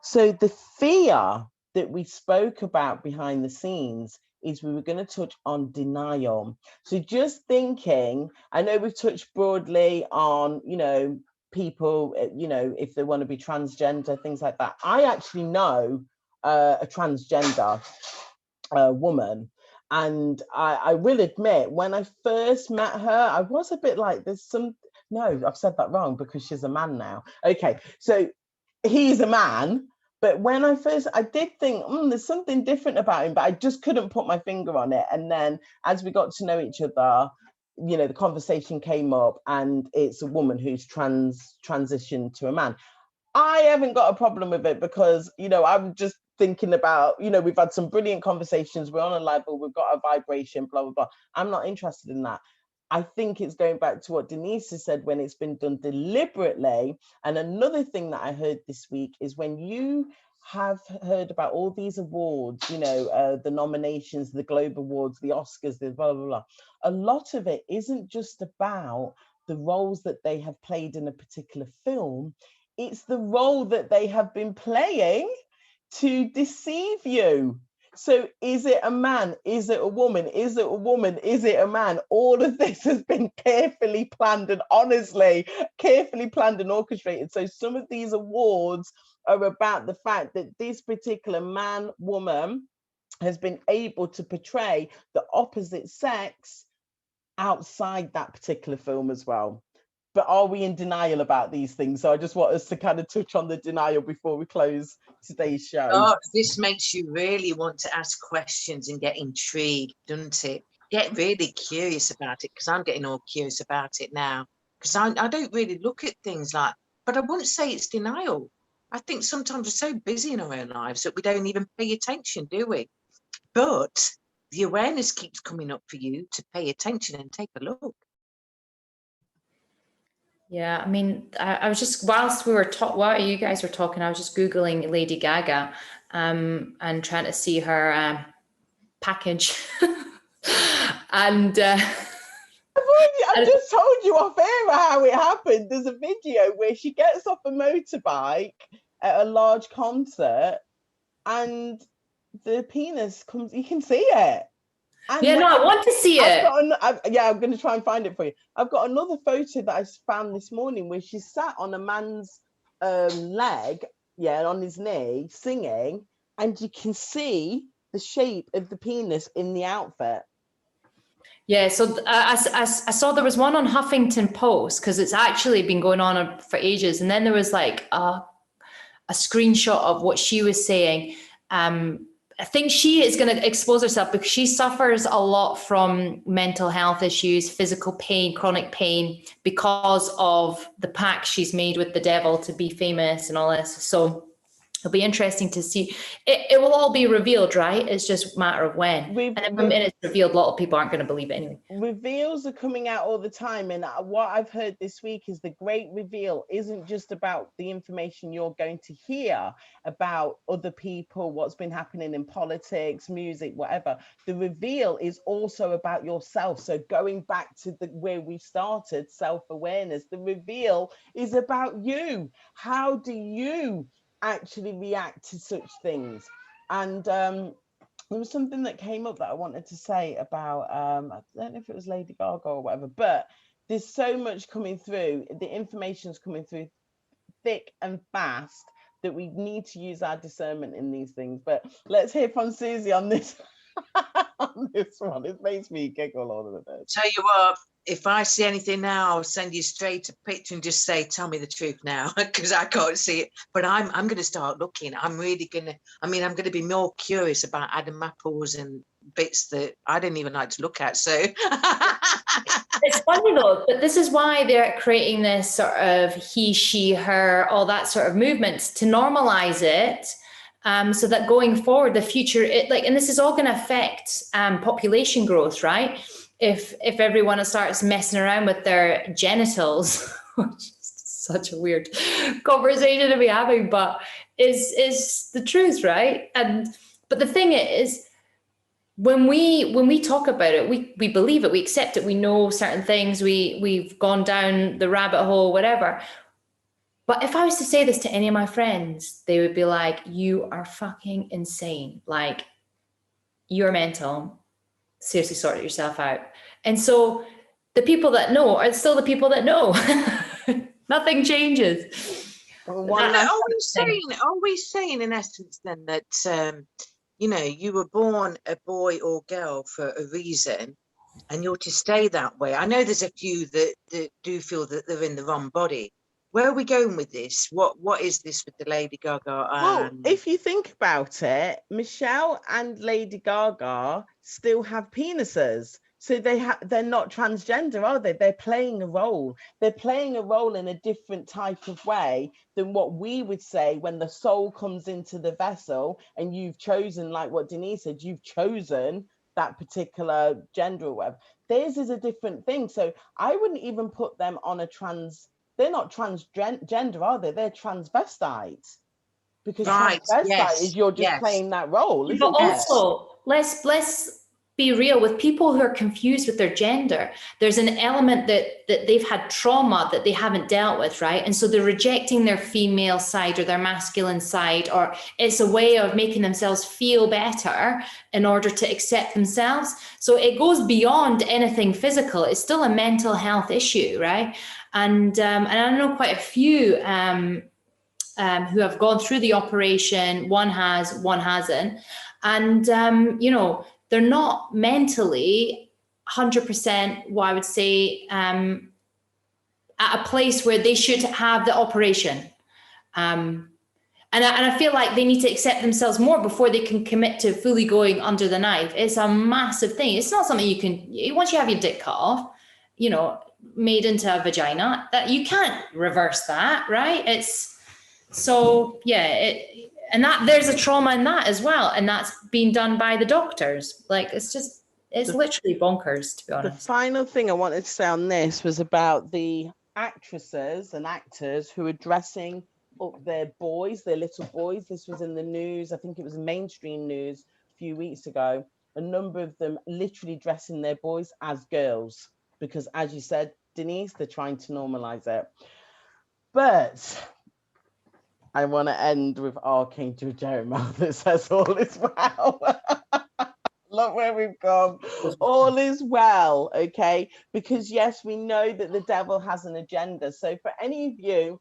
So the fear that we spoke about behind the scenes is we were going to touch on denial. So just thinking, I know we've touched broadly on, you know, people, you know, if they want to be transgender, things like that. I actually know a transgender woman, and I will admit, when I first met her, I was a bit like, no, I've said that wrong because she's a man now. Okay, so he's a man. But when I did think, there's something different about him, but I just couldn't put my finger on it. And then as we got to know each other, you know, the conversation came up, and it's a woman who's transitioned to a man. I haven't got a problem with it because, you know, I'm just thinking about, you know, we've had some brilliant conversations. We're on a level, we've got a vibration, blah, blah, blah. I'm not interested in that. I think it's going back to what Deniz has said, when it's been done deliberately. And another thing that I heard this week is when you have heard about all these awards, you know, the nominations, the Globe Awards, the Oscars, the blah, blah, blah. A lot of it isn't just about the roles that they have played in a particular film. It's the role that they have been playing to deceive you. So is it a man? Is it a woman? Is it a woman? Is it a man? All of this has been carefully planned, and honestly, carefully planned and orchestrated. So some of these awards are about the fact that this particular man, woman has been able to portray the opposite sex outside that particular film as well. But are we in denial about these things? So I just want us to kind of touch on the denial before we close today's show. Oh, this makes you really want to ask questions and get intrigued, doesn't it? Get really curious about it, because I'm getting all curious about it now. Because I don't really look at things like, but I wouldn't say it's denial. I think sometimes we're so busy in our own lives that we don't even pay attention, do we? But the awareness keeps coming up for you to pay attention and take a look. Yeah, I mean, I was just, while you guys were talking, I was just Googling Lady Gaga and trying to see her package. And I just told you off air how it happened. There's a video where she gets off a motorbike at a large concert and the penis comes, you can see it. And yeah, no, I want to see it. I'm going to try and find it for you. I've got another photo that I found this morning where she sat on a man's leg, on his knee, singing, and you can see the shape of the penis in the outfit. Yeah, so I saw there was one on Huffington Post, because it's actually been going on for ages, and then there was like a screenshot of what she was saying. I think she is going to expose herself because she suffers a lot from mental health issues, physical pain, chronic pain, because of the pact she's made with the devil to be famous and all this. So it'll be interesting to see. It will all be revealed, right? It's just a matter of when. And then when it's revealed, a lot of people aren't going to believe it anyway. Reveals are coming out all the time. And what I've heard this week is the great reveal isn't just about the information you're going to hear about other people, what's been happening in politics, music, whatever. The reveal is also about yourself. So going back to where we started, self-awareness, the reveal is about you. How do you actually react to such things? And there was something that came up that I wanted to say about I don't know if it was Lady Gaga or whatever, but there's so much coming through, the information's coming through thick and fast that we need to use our discernment in these things. But let's hear from Suzie on this on this one. It makes me giggle all of the time. Tell you what, if I see anything now, I'll send you straight a picture and just say, tell me the truth now, because I can't see it. But I'm going to start looking. I'm really going to, I'm going to be more curious about Adam apples and bits that I didn't even like to look at. So it's funny though, but this is why they're creating this sort of he, she, her, all that sort of movements to normalize it. So that going forward, the future, and this is all going to affect population growth, right? If everyone starts messing around with their genitals, which is such a weird conversation to be having, but is the truth, right? But the thing is, when we talk about it, we believe it, we accept it, we know certain things, we've gone down the rabbit hole, whatever. But if I was to say this to any of my friends, they would be like, you are fucking insane. Like, you're mental. Seriously, sort yourself out. And so the people that know are still the people that know. Nothing changes. One But last are we saying in essence then that, you know, you were born a boy or girl for a reason and you're to stay that way? I know there's a few that do feel that they're in the wrong body. Where are we going with this? What is this with the Lady Gaga? Well, if you think about it, Michelle and Lady Gaga still have penises. So they're not transgender, are they? They're playing a role. They're playing a role in a different type of way than what we would say when the soul comes into the vessel and you've chosen, like what Deniz said, you've chosen that particular gender or whatever. Theirs is a different thing. So I wouldn't even put them on a they're not transgender, are they? They're transvestites. Because transvestite is you're just playing that role. But also, let's be real with people who are confused with their gender. There's an element that they've had trauma that they haven't dealt with, right? And so they're rejecting their female side or their masculine side, or it's a way of making themselves feel better in order to accept themselves. So it goes beyond anything physical. It's still a mental health issue, right? And I know quite a few who have gone through the operation. One has, one hasn't. And, you know, they're not mentally 100%, what I would say, at a place where they should have the operation. And I feel like they need to accept themselves more before they can commit to fully going under the knife. It's a massive thing. It's not something you can, once you have your dick cut off, you know, made into a vagina, that you can't reverse that, right? It's so, yeah, and that there's a trauma in that as well. And that's being done by the doctors. Like, it's literally bonkers, to be honest. The final thing I wanted to say on this was about the actresses and actors who are dressing up their boys, their little boys. This was in the news. I think it was mainstream news a few weeks ago. A number of them literally dressing their boys as girls. Because as you said, Deniz, they're trying to normalize it. But I want to end with Archangel Jeremiah that says all is well. Look where we've gone. All is well, okay? Because yes, we know that the devil has an agenda. So for any of you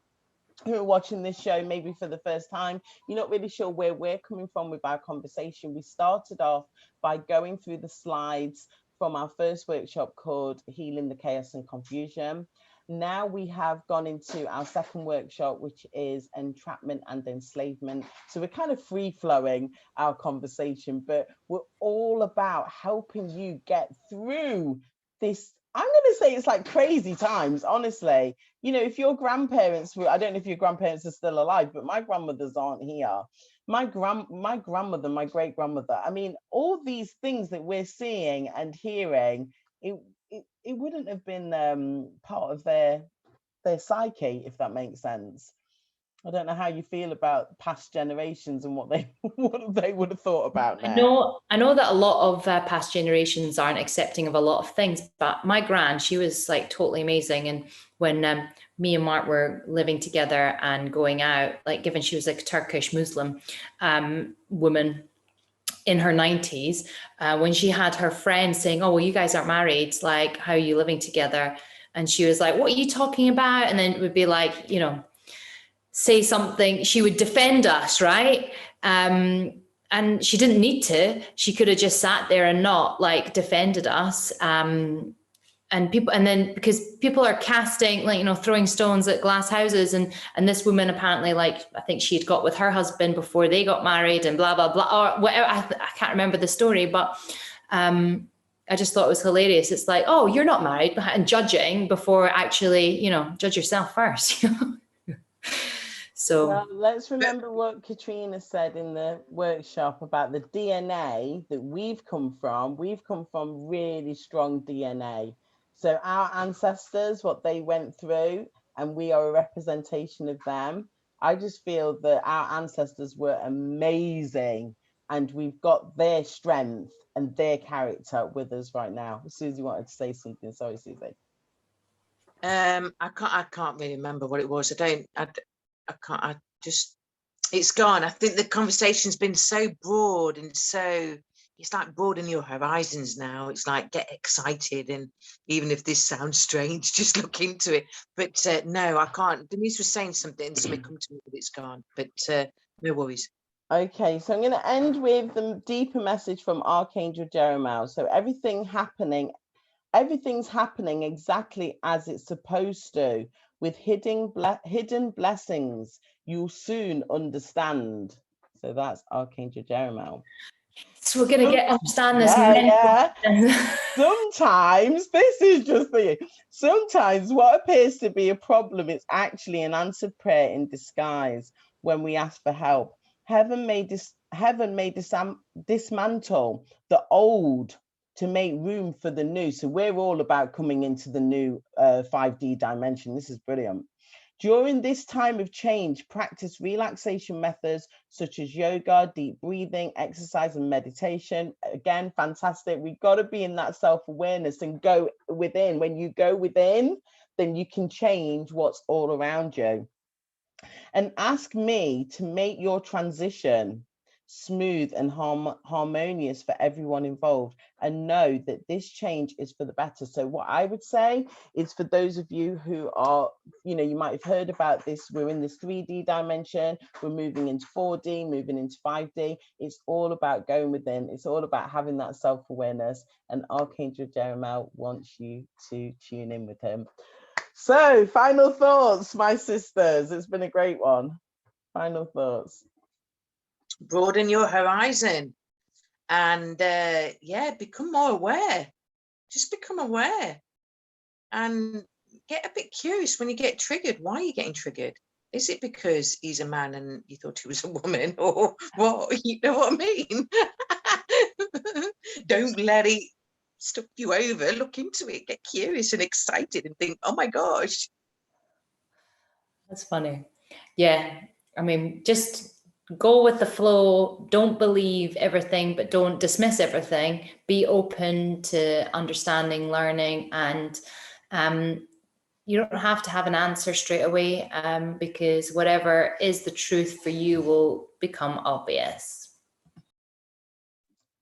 who are watching this show maybe for the first time, you're not really sure where we're coming from with our conversation. We started off by going through the slides from our first workshop called Healing the Chaos and Confusion. Now we have gone into our second workshop, which is entrapment and enslavement. So we're kind of free flowing our conversation, but we're all about helping you get through this. I'm going to say it's like crazy times, honestly. You know, if your grandparents were, I don't know if your grandparents are still alive, but my grandmothers aren't here. My grandmother, my great grandmother, I mean, all these things that we're seeing and hearing, it wouldn't have been part of their psyche, if that makes sense. I don't know how you feel about past generations and what they would have thought about now. I know that a lot of past generations aren't accepting of a lot of things, but my gran, she was like totally amazing. And when me and Mark were living together and going out, like given she was like a Turkish Muslim woman in her 90s, when she had her friends saying, oh, well, you guys aren't married, like, how are you living together? And she was like, what are you talking about? And then it would be like, you know, say something, she would defend us, right? And she didn't need to. She could have just sat there and not like defended us. And then because people are casting, like, you know, throwing stones at glass houses, and this woman apparently, like, I think she had got with her husband before they got married and blah blah blah, or whatever. I can't remember the story, but I just thought it was hilarious. It's like, oh, you're not married, and judging before actually, you know, judge yourself first. You know? So well, let's remember what Katrina said in the workshop about the DNA that we've come from. We've come from really strong DNA. So our ancestors, what they went through, and we are a representation of them. I just feel that our ancestors were amazing and we've got their strength and their character with us right now. Susie wanted to say something. Sorry, Susie. I can't really remember what it was. It's gone. I think the conversation's been so broad and so, it's like broaden your horizons now. It's like, get excited, and even if this sounds strange, just look into it. But no, I can't. Denise was saying something come to me, but it's gone. But no worries. Okay, so I'm going to end with the deeper message from Archangel Jeremiah. So everything's happening exactly as it's supposed to, with hidden blessings you'll soon understand. So that's Archangel Jeremiah. So we're going to understand this. Sometimes this is just sometimes what appears to be a problem is actually an answered prayer in disguise. When we ask for help, heaven may dismantle the old to make room for the new. So we're all about coming into the new 5D dimension. This is brilliant. During this time of change, practice relaxation methods such as yoga, deep breathing, exercise, and meditation. Again, fantastic. We've got to be in that self-awareness and go within. When you go within, then you can change what's all around you. And ask me to make your transition smooth and harmonious for everyone involved, and know that this change is for the better. So what I would say is, for those of you who are, you might have heard about this, we're in this 3D dimension, we're moving into 4D, moving into 5D. It's all about going within. It's all about having that self-awareness, and Archangel Jeremiah wants you to tune in with him. So final thoughts, my sisters. It's been a great one. Final thoughts. Broaden your horizon, and become more aware. Just become aware and get a bit curious when you get triggered. Why are you getting triggered? Is it because he's a man and you thought he was a woman, or what? You know what I mean? Don't let it stuff you over. Look into it, get curious and excited and think, oh my gosh. That's funny. Yeah, I mean, just go with the flow. Don't believe everything, but don't dismiss everything. Be open to understanding, learning, and you don't have to have an answer straight away, because whatever is the truth for you will become obvious.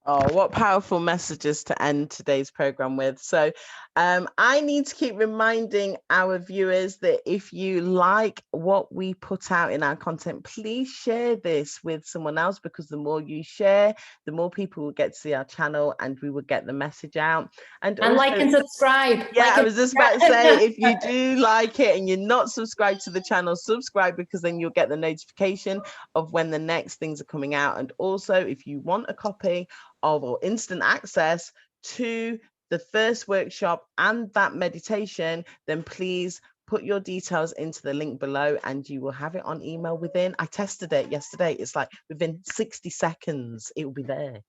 Oh, what powerful messages to end today's program with. So I need to keep reminding our viewers that if you like what we put out in our content, please share this with someone else, because the more you share, the more people will get to see our channel and we will get the message out. And also, like and subscribe. Yeah, I was just about to say, if you do like it and you're not subscribed to the channel, subscribe, because then you'll get the notification of when the next things are coming out. And also, if you want a copy of, or instant access to, the first workshop and that meditation, then please put your details into the link below and you will have it on email within, I tested it yesterday, it's like within 60 seconds it will be there.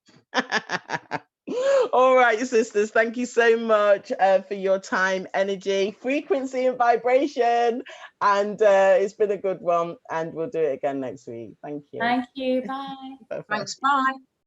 All right, sisters, thank you so much for your time, energy, frequency, and vibration. And it's been a good one, and we'll do it again next week. Thank you. Thank you. Bye. Bye-bye. Thanks. Bye.